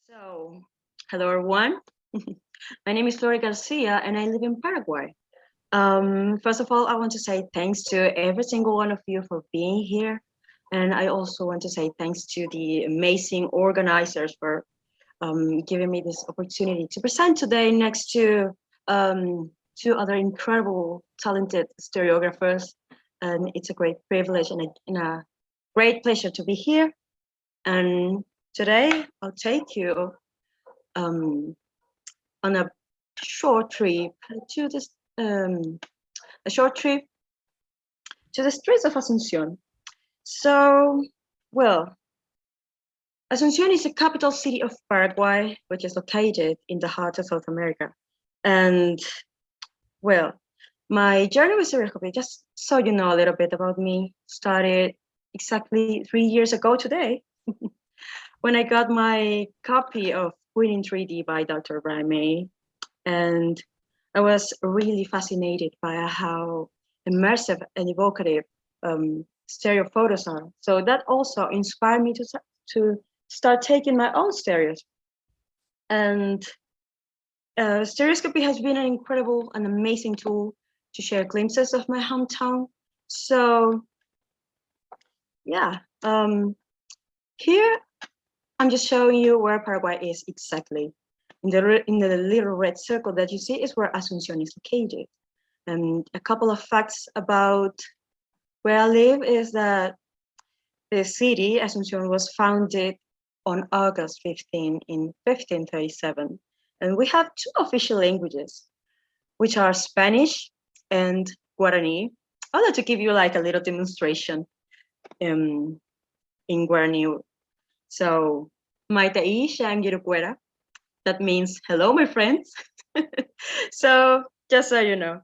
So, hello everyone. My name is Flory García and I live in Paraguay. First of all, I want to say thanks to every single one of you for being here. And I also want to say thanks to the amazing organizers for giving me this opportunity to present today next to two other incredible, talented stereographers. And it's a great privilege and a great pleasure to be here. And today I'll take you on a short trip to this a short trip to the streets of Asunción. So, well, Asunción is the capital city of Paraguay, which is located in the heart of South America. And well, my journey with Stereoscopy, just so you know a little bit about me, started exactly 3 years ago today, when I got my copy of Queen in 3D by Dr. Brian May. And I was really fascinated by how immersive and evocative stereo photos are. So that also inspired me to start taking my own stereos. And Stereoscopy has been an incredible and amazing tool to share glimpses of my hometown. So yeah, here I'm just showing you where Paraguay is exactly. In the little red circle that you see is where Asunción is located. And a couple of facts about where I live is that the city, Asunción, was founded on August 15 in 1537. And we have two official languages, which are Spanish and Guarani. I'd like to give you like a little demonstration in Guarani. So, Maitai Shangiruquera. That means hello, my friends. So, just so you know.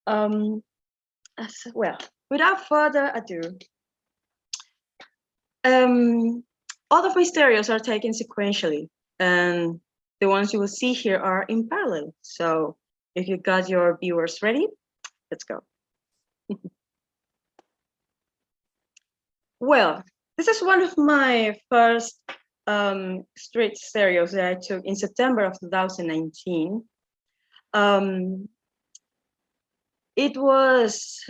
Well, without further ado, all of my stereos are taken sequentially, and the ones you will see here are in parallel. So, if you got your viewers ready, let's go. Well, this is one of my first street stereos that I took in September of 2019. It was,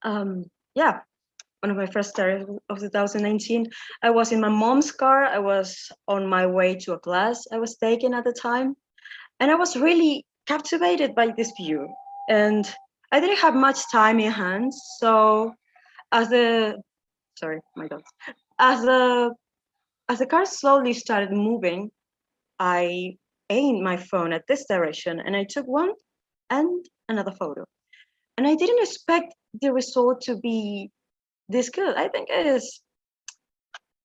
yeah, one of my first stereos of 2019. I was in my mom's car. I was on my way to a class I was taking at the time. And I was really captivated by this view. And I didn't have much time in hand. So as the, sorry, my God, as the car slowly started moving, I aimed my phone at this direction and I took one and another photo. And I didn't expect the result to be this good. I think it is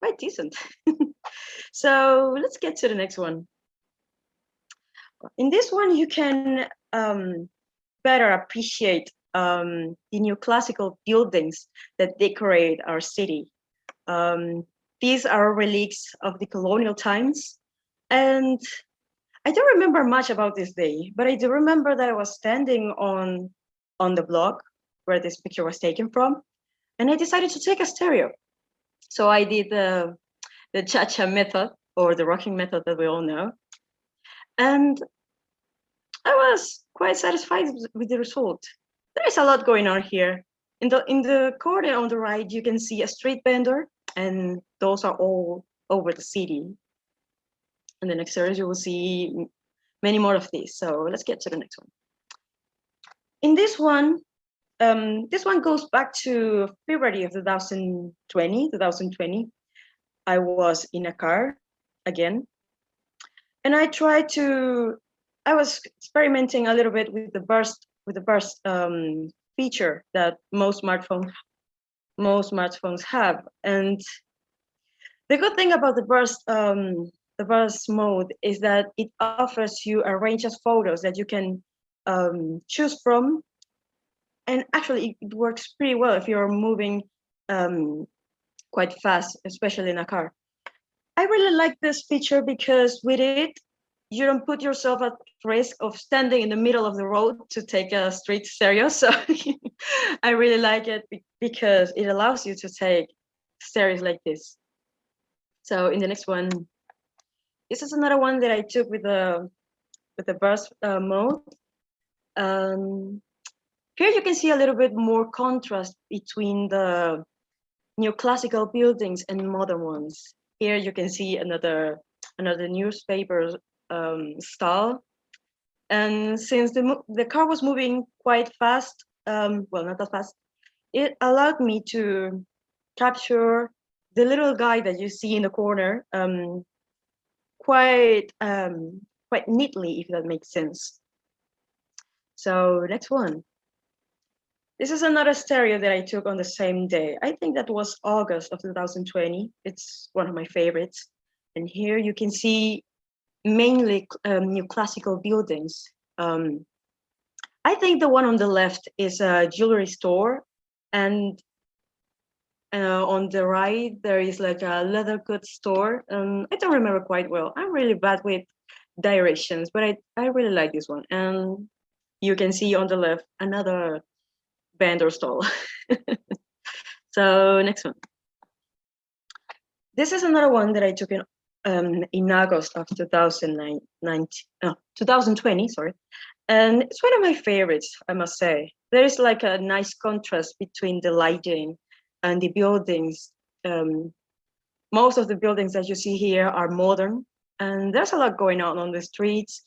quite decent. So let's get to the next one. In this one, you can better appreciate the neoclassical buildings that decorate our city. These are relics of the colonial times. And I don't remember much about this day, but I do remember that I was standing on the block where this picture was taken from, and I decided to take a stereo. So I did the cha-cha method, or the rocking method that we all know. And I was quite satisfied with the result. There is a lot going on here. In the corner on the right, you can see a street vendor, and those are all over the city. In the next series, you will see many more of these. So let's get to the next one. In this one goes back to February of 2020. I was in a car again, and I was experimenting a little bit with the burst feature that most smartphones have. And the good thing about the burst mode is that it offers you a range of photos that you can choose from. And actually, it works pretty well if you're moving quite fast, especially in a car. I really like this feature because with it, you don't put yourself at risk of standing in the middle of the road to take a street stereo. So I really like it because it allows you to take stereos like this. So in the next one, This is another one that I took with the burst mode. Here you can see a little bit more contrast between the neoclassical buildings and modern ones. Here you can see another newspaper style. And since the car was moving quite fast, well, not that fast, it allowed me to capture the little guy that you see in the corner quite neatly, if that makes sense. So next one. This is another stereo that I took on the same day. I think that was August of 2020. It's one of my favorites. And here you can see mainly neoclassical buildings. I think the one on the left is a jewelry store, and on the right there is like a leather goods store. I don't remember quite well. I'm really bad with directions, but I really like this one. And you can see on the left another vendor stall. So next one. This is another one that I took in August of 2020, sorry. And it's one of my favorites, I must say. There is like a nice contrast between the lighting and the buildings. Most of the buildings that you see here are modern, and there's a lot going on the streets.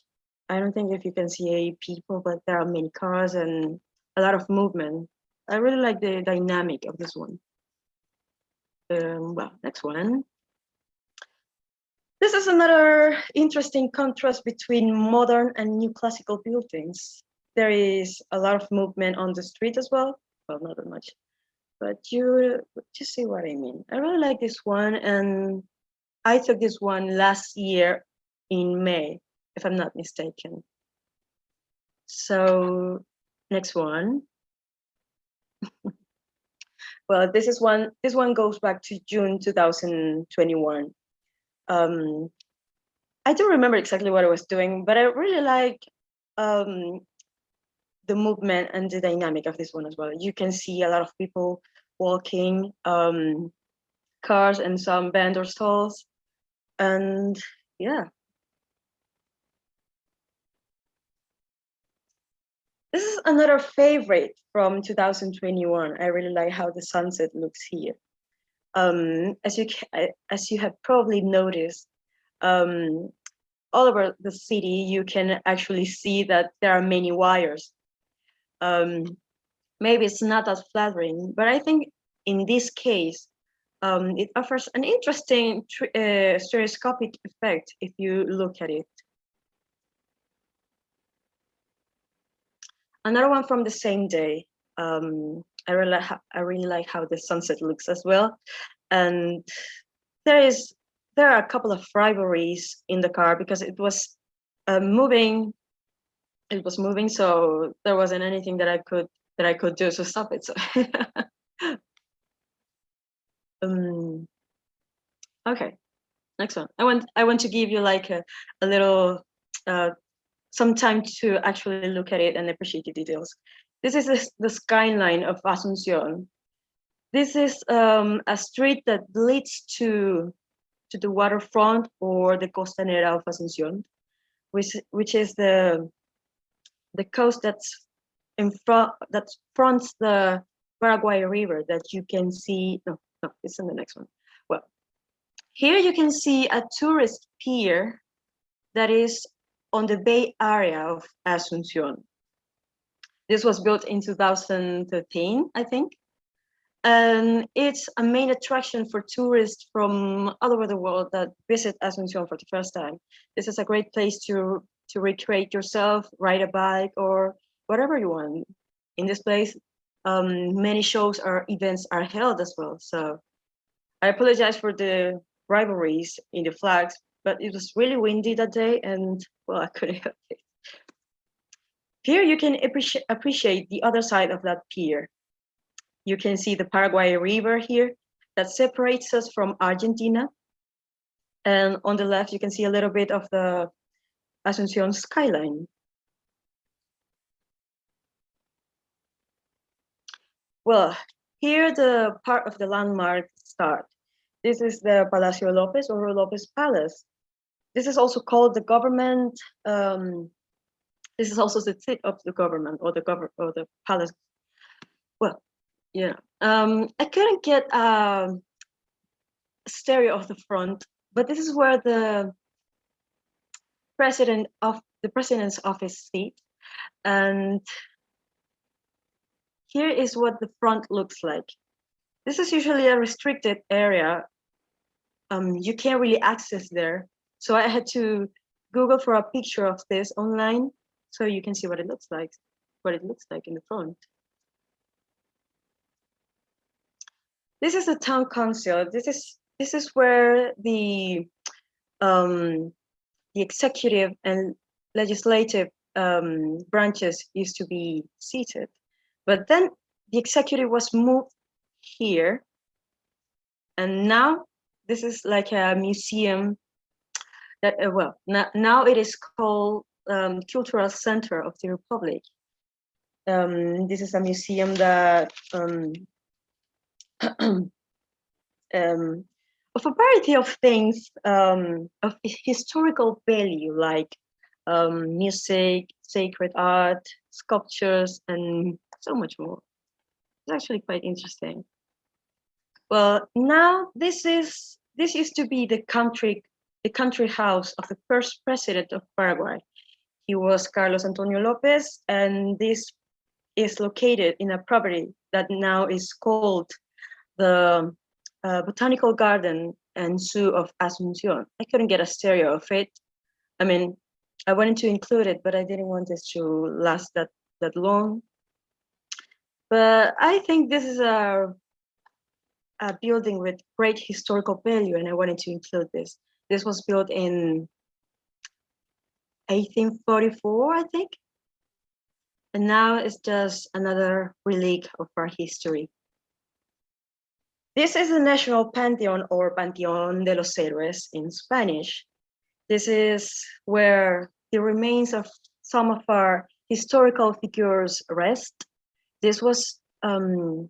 I don't think if you can see any people, but there are many cars and a lot of movement. I really like the dynamic of this one. Well, next one. This is another interesting contrast between modern and neoclassical buildings. There is a lot of movement on the street as well. Well, not that much, but you see what I mean. I really like this one, and I took this one last year in May, if I'm not mistaken. So next one. Well, this one goes back to June 2021. I don't remember exactly what I was doing, but I really like the movement and the dynamic of this one as well. You can see a lot of people walking, cars and some vendor stalls, and yeah. This is another favorite from 2021. I really like how the sunset looks here. As you have probably noticed, all over the city, you can actually see that there are many wires. Maybe it's not as flattering, but I think in this case, it offers an interesting stereoscopic effect if you look at it. Another one from the same day. I really like how the sunset looks as well, and there are a couple of rivalries in the car because it was moving. It was moving, so there wasn't anything that I could do to stop it. So okay, next one. I want to give you like a little some time to actually look at it and appreciate the details. This is the Skyline of Asuncion. This is a street that leads to the waterfront or the Costanera of Asunción, which is the coast that's in front, that fronts the Paraguay River that you can see. No, it's in the next one. Well, here you can see a tourist pier that is on the bay area of Asunción. This was built in 2013, I think. And it's a main attraction for tourists from all over the world that visit Asunción for the first time. This is a great place to recreate yourself, ride a bike, or whatever you want. In this place, many shows or events are held as well. So I apologize for the rivalries in the flags, but it was really windy that day, and well, I couldn't help it. Here you can appreciate the other side of that pier. You can see the Paraguay River here that separates us from Argentina. And on the left, you can see a little bit of the Asunción skyline. Well, here the part of the landmark starts. This is the Palacio Lopez or Lopez Palace. This is also called the government. This is also the seat of the government, or the palace. Well, yeah. I couldn't get a stereo of the front, but this is where the president's office sits, and here is what the front looks like. This is usually a restricted area. You can't really access there, so I had to Google for a picture of this online, so you can see what it looks like. In the front. This is the town council. This is where the executive and legislative branches used to be seated, but then the executive was moved here, and now this is like a museum that now it is called Cultural Center of the Republic. This is a museum that of a variety of things of historical value, like music, sacred art, sculptures, and so much more. It's actually quite interesting. Well, now this used to be the country house of the first president of Paraguay. He was Carlos Antonio Lopez, and this is located in a property that now is called the Botanical Garden and Zoo of Asunción. I couldn't get a stereo of it. I mean, I wanted to include it, but I didn't want this to last that long. But I think this is a building with great historical value, and I wanted to include this. This was built in 1844, I think. And now it's just another relic of our history. This is the National Pantheon, or Panteón de los Héroes in Spanish. This is where the remains of some of our historical figures rest. This was, the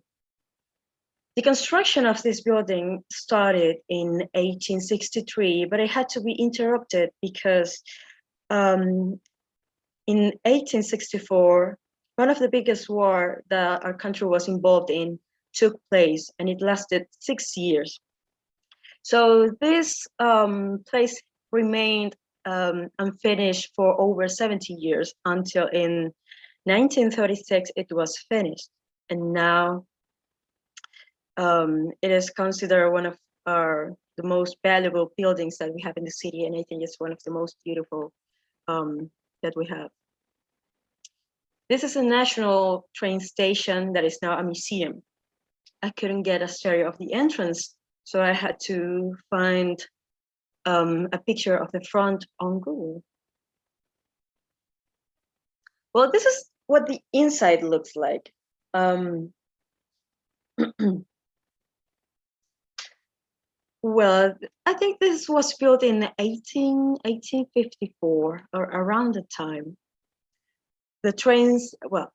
construction of this building started in 1863, but it had to be interrupted because in 1864, one of the biggest war that our country was involved in took place, and it lasted 6 years. So this place remained unfinished for over 70 years until in 1936 it was finished, and now it is considered one of the most valuable buildings that we have in the city, and I think it's one of the most beautiful that we have. This is a national train station that is now a museum. I couldn't get a stereo of the entrance, so I had to find a picture of the front on Google. Well, this is what the inside looks like. Well, I think this was built in 1854 or around the time. The trains, well,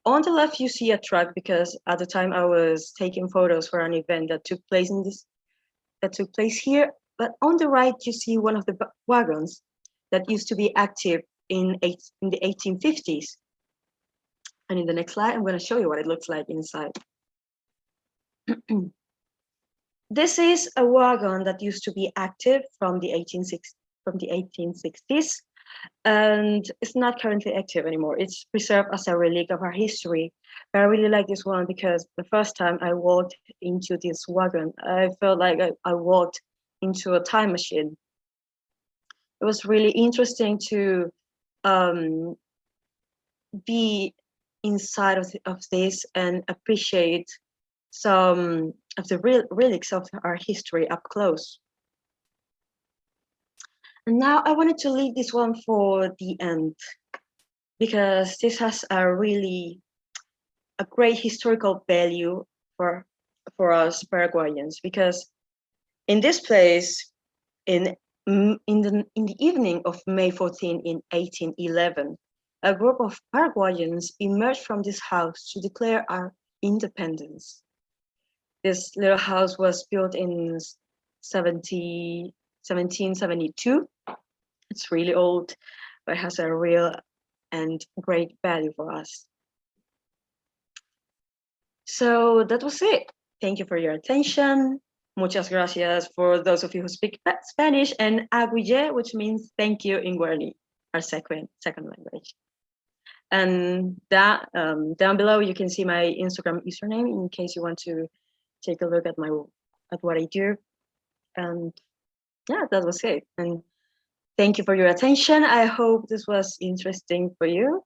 on the left you see a track, because at the time I was taking photos for an event that took place here. But on the right you see one of the wagons that used to be active in the 1850s. And in the next slide, I'm going to show you what it looks like inside. This is a wagon that used to be active from the 1860s, and it's not currently active anymore. It's preserved as a relic of our history. But I really like this one because the first time I walked into this wagon, I felt like I walked into a time machine. It was really interesting to be inside of this and appreciate some of the relics of our history up close. And now I wanted to leave this one for the end, because this has a great historical value for us Paraguayans, because in this place, in the evening of May 14 in 1811, a group of Paraguayans emerged from this house to declare our independence. This little house was built in 1772, It's really old, but has a real and great value for us. So that was it. Thank you for your attention. Muchas gracias for those of you who speak Spanish, and aguille, which means thank you in Guarani, our second language. And that down below, you can see my Instagram username in case you want to take a look at what I do. And yeah, that was it. And thank you for your attention. I hope this was interesting for you.